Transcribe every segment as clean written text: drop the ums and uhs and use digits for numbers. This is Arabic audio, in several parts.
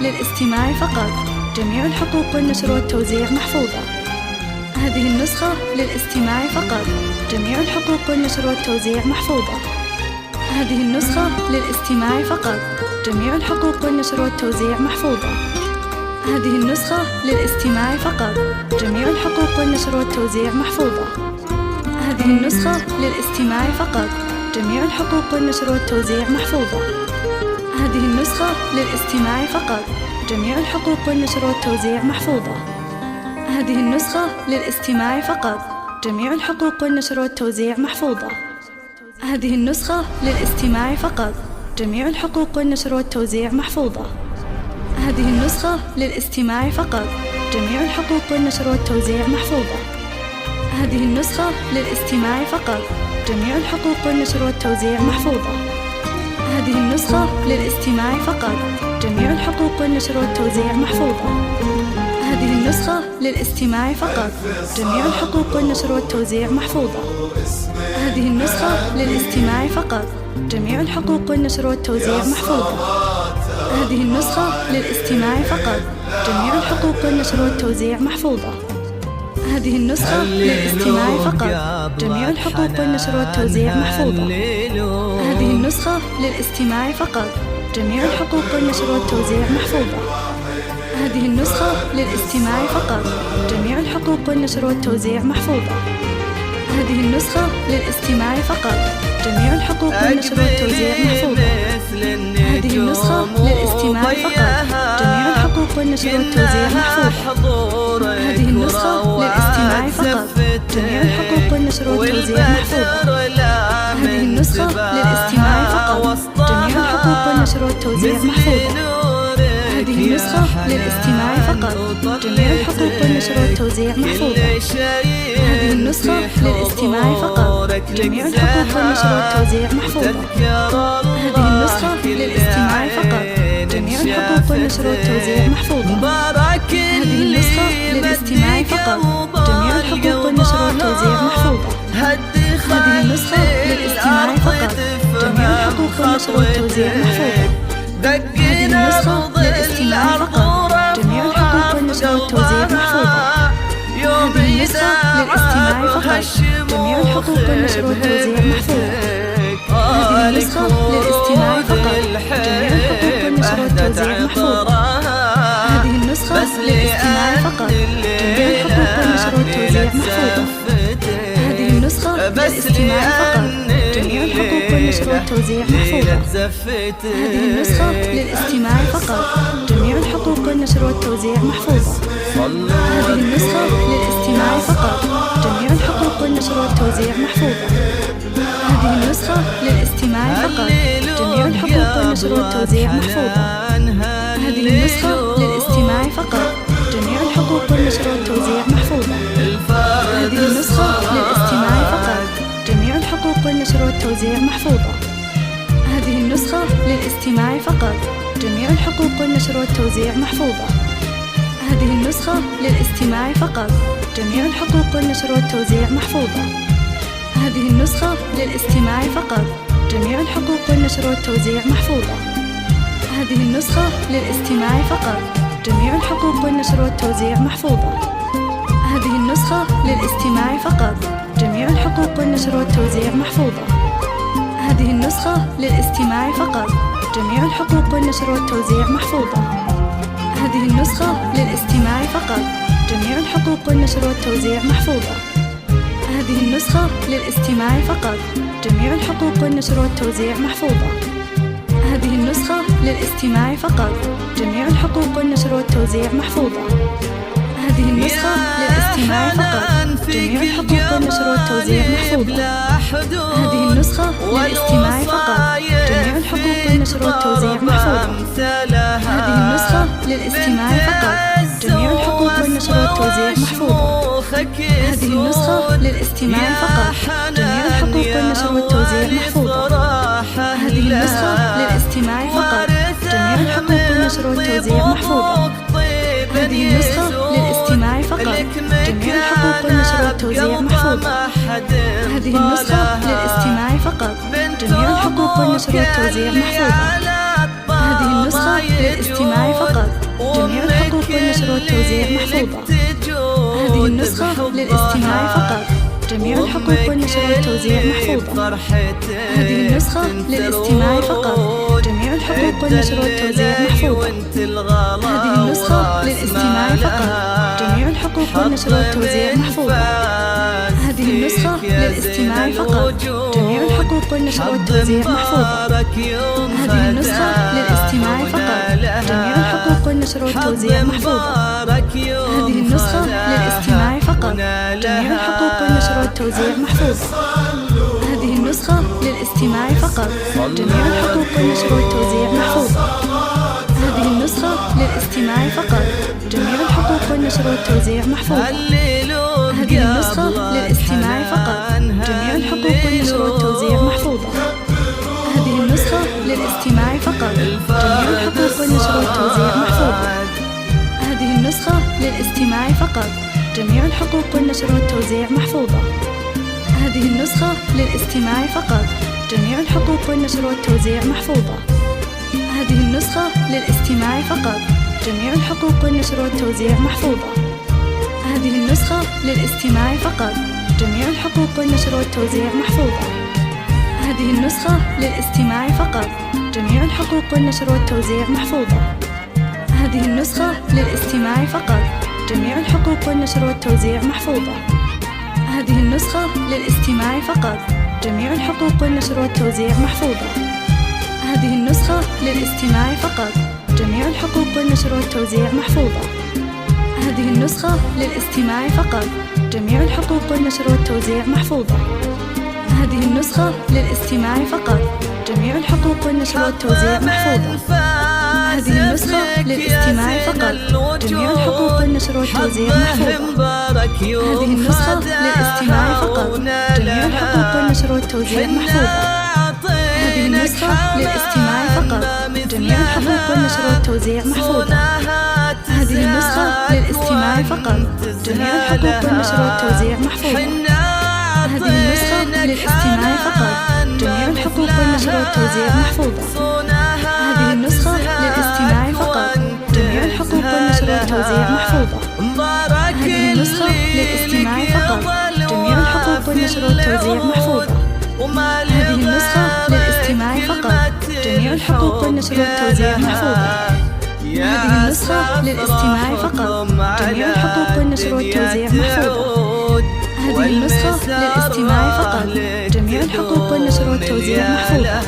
للاستماع فقط. جميع الحقوق والنشر والتوزيع محفوظة. هذه النسخة للاستماع فقط. جميع الحقوق والنشر والتوزيع محفوظة. هذه النسخة للاستماع فقط. جميع الحقوق والنشر والتوزيع محفوظة. هذه النسخة للاستماع فقط. جميع الحقوق والنشر والتوزيع محفوظة. هذه النسخة للاستماع فقط. جميع الحقوق والنشر والتوزيع محفوظة. هذه النسخة للاستماع فقط. جميع الحقوق والنشر والتوزيع محفوظة. هذه النسخة للاستماع فقط. جميع الحقوق والنشر والتوزيع محفوظة. هذه النسخة للاستماع فقط. جميع الحقوق والنشر والتوزيع محفوظة. هذه النسخة للاستماع فقط. جميع الحقوق والنشر والتوزيع محفوظة. هذه النسخة للاستماع فقط. جميع الحقوق والنشر والتوزيع محفوظة. هذه النسخة للاستماع فقط. جميع الحقوق والنشر والتوزيع محفوظة. هذه النسخة للاستماع فقط. جميع الحقوق والنشر والتوزيع محفوظة. هذه النسخة للاستماع فقط. جميع الحقوق والنشر والتوزيع محفوظة. هذه النسخة للاستماع فقط. جميع الحقوق والنشر والتوزيع محفوظة. هذه النسخة للاستماع فقط. جميع الحقوق والنشر والتوزيع محفوظة. هذه النسخة للاستماع فقط. جميع الحقوق والنشر والتوزيع محفوظة. هذه النسخة للاستماع فقط. جميع الحقوق والنشر والتوزيع محفوظة. هذه النسخة للاستماع فقط. جميع الحقوق والنشر والتوزيع محفوظة. هذه النسخة للاستماع فقط. جميع الحقوق والنشر والتوزيع محفوظة. هذه النسخة للاستماع فقط. جميع الحقوق والنشر والتوزيع محفوظة. هذه النسخة للاستماع فقط. جميع الحقوق والنشر والتوزيع محفوظة. هذه النسخة للاستماع فقط. جميع الحقوق والنشر والتوزيع محفوظة. هذه النسخة للاستماع فقط. جميع الحقوق والنشر والتوزيع محفوظة. هذه النسخة للاستماع فقط. جميع الحقوق والنشر والتوزيع محفوظة. هذه النسخة للاستماع فقط. جميع الحقوق والنشر والتوزيع محفوظة. هذه النسخة للاستماع فقط. جميع الحقوق والنشر والتوزيع محفوظة. هذه النسخة للاستماع فقط. جميع الحقوق والنشر والتوزيع محفوظة. هذه النسخة للاستماع فقط. جميع الحقوق والنشر والتوزيع محفوظة. هذه النسخة للاستماع فقط. جميع الحقوق والنشر والتوزيع محفوظة. هذه النسخة للاستماع فقط. جميع الحقوق والنشر والتوزيع محفوظة. هذه النسخة للاستماع فقط. جميع الحقوق والنشر والتوزيع محفوظة. هذه النسخة للاستماع فقط. جميع الحقوق والنشر والتوزيع محفوظة. هذه النسخة للاستماع فقط. جميع الحقوق والنشر والتوزيع محفوظة. هذه النسخة للاستماع فقط. جميع الحقوق والنشر والتوزيع محفوظة. هذه النسخة للاستماع فقط. جميع الحقوق والنشر والتوزيع محفوظة. هذه النسخة للاستماع فقط. جميع الحقوق والنشر والتوزيع محفوظة. هذه النسخة للاستماع فقط. جميع الحقوق والنشر والتوزيع محفوظة. هذه النسخة للاستماع فقط. جميع الحقوق والنشر والتوزيع محفوظة. هذه النسخة للاستماع فقط. جميع الحقوق والنشر والتوزيع محفوظة. هذه النسخة للاستماع فقط. جميع الحقوق والنشر والتوزيع محفوظة. هذه النسخة للاستماع فقط. جميع الحقوق والنشر والتوزيع محفوظة. هذه النسخة للاستماع فقط. جميع الحقوق والنشر والتوزيع محفوظة. هذه النسخة للاستماع فقط. جميع الحقوق والنشر والتوزيع محفوظة. هذه النسخة للاستماع فقط. جميع الحقوق والنشر والتوزيع محفوظة. هذه النسخة للاستماع فقط. جميع الحقوق والنشر والتوزيع محفوظة. هذه النسخة للاستماع فقط. جميع الحقوق والنشر والتوزيع محفوظة. هذه النسخة للاستماع فقط. جميع الحقوق والنشر والتوزيع محفوظة. هذه النسخة للاستماع فقط. جميع الحقوق والنشر والتوزيع محفوظة. هذه النسخة للاستماع فقط. جميع الحقوق والنشر والتوزيع محفوظة. هذه النسخة للاستماع فقط. جميع الحقوق والنشر والتوزيع محفوظة. هذه النسخة للاستماع فقط. جميع الحقوق والنشر والتوزيع محفوظة. هذه النسخة للاستماع فقط. جميع الحقوق والنشر والتوزيع محفوظة. هذه النسخة للاستماع فقط، جميع الحقوق والنشر والتوزيع محفوظة. هذه النسخة للاستماع فقط، جميع الحقوق والنشر والتوزيع محفوظة. هذه النسخة للاستماع فقط، جميع الحقوق والنشر والتوزيع محفوظة. هذه النسخة للاستماع فقط، جميع الحقوق والنشر والتوزيع محفوظة. هذه النسخة للاستماع فقط، جميع الحقوق والنشر والتوزيع محفوظة. هذه النسخة للاستماع فقط، جميع الحقوق والنشر والتوزيع محفوظة. هذه النسخة للاستماع فقط، جميع الحقوق والنشر والتوزيع محفوظة. هذه النسخة للاستماع فقط، جميع الحقوق والنشر والتوزيع محفوظة. هذه النسخة للاستماع فقط، جميع الحقوق والنشر والتوزيع محفوظة. هذه النسخة للاستماع فقط، جميع الحقوق والنشر والتوزيع محفوظة. هذه النسخة للاستماع فقط، جميع الحقوق والنشر والتوزيع محفوظة. هذه النسخة للاستماع فقط، جميع الحقوق والنشر والتوزيع محفوظة. هذه النسخة للاستماع فقط، جميع الحقوق والنشر والتوزيع محفوظة. هذه النسخة للاستماع فقط، جميع الحقوق والنشر والتوزيع محفوظة. هذه النسخة للاستماع فقط، جميع الحقوق والنشر والتوزيع محفوظة. هذه النسخة للاستماع فقط، جميع الحقوق والنشر والتوزيع محفوظة. هذه النسخة للاستماع فقط، جميع الحقوق والنشر والتوزيع محفوظة. هذه النسخة للاستماع فقط، جميع الحقوق والنشر والتوزيع محفوظة. هذه النسخة للاستماع فقط، جميع الحقوق والنشر والتوزيع محفوظة. هذه النسخة للاستماع فقط، جميع الحقوق والنشر والتوزيع محفوظة. هذه النسخة للاستماع فقط، جميع الحقوق والنشر والتوزيع محفوظة. هذه النسخة للاستماع فقط، جميع الحقوق والنشر والتوزيع محفوظة. هذه النسخة للاستماع فقط، جميع الحقوق والنشر والتوزيع محفوظة. هذه النسخة للاستماع فقط، جميع الحقوق والنشر والتوزيع محفوظة. هذه النسخة للاستماع فقط، جميع الحقوق والنشر والتوزيع محفوظة. هذه النسخة للاستماع فقط، جميع الحقوق والنشر والتوزيع محفوظة. هذه النسخة للاستماع فقط، جميع الحقوق والنشر والتوزيع محفوظة. هذه النسخة للاستماع فقط، جميع الحقوق والنشر والتوزيع محفوظة. هذه النسخة للاستماع فقط، جميع الحقوق والنشر والتوزيع محفوظة. هذه النسخة للاستماع فقط، جميع الحقوق والنشر والتوزيع محفوظة.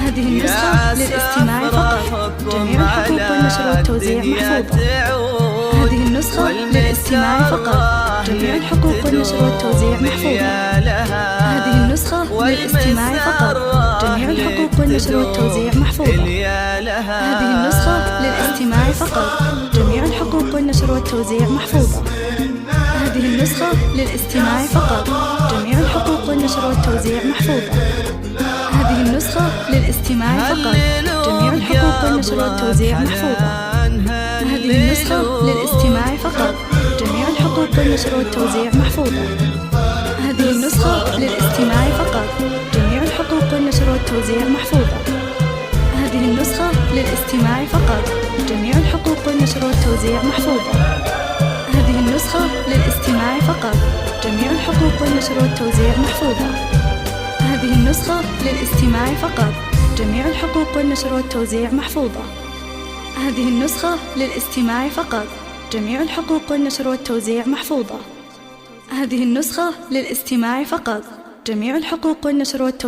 هذه النسخة للاستماع فقط، جميع الحقوق والنشر والتوزيع محفوظة. هذه النسخة للاستماع فقط، جميع الحقوق والنشر والتوزيع محفوظة. هذه النسخة للاستماع فقط، جميع الحقوق والنشر والتوزيع محفوظة. هذه النسخة للاستماع فقط، جميع الحقوق والنشر والتوزيع محفوظة. هذه النسخة للاستماع فقط، جميع الحقوق والنشر والتوزيع محفوظة. هذه النسخة للاستماع فقط، جميع الحقوق والنشر والتوزيع محفوظة. هذه النسخة للاستماع فقط، جميع الحقوق والنشر والتوزيع محفوظة. هذه النسخة للاستماع فقط، جميع الحقوق والنشر والتوزيع محفوظة. هذه النسخة للاستماع فقط، جميع الحقوق والنشر والتوزيع محفوظة. هذه النسخة للاستماع فقط، جميع الحقوق والنشر والتوزيع محفوظة. هذه النسخة للاستماع فقط، جميع الحقوق والنشر والتوزيع محفوظة. هذه النسخة للاستماع فقط، جميع الحقوق والنشر والتوزيع محفوظة. هذه النسخة للاستماع فقط، جميع الحقوق والنشر والتوزيع محفوظة. هذه النسخة للاستماع فقط، جميع الحقوق والنشر والتوزيع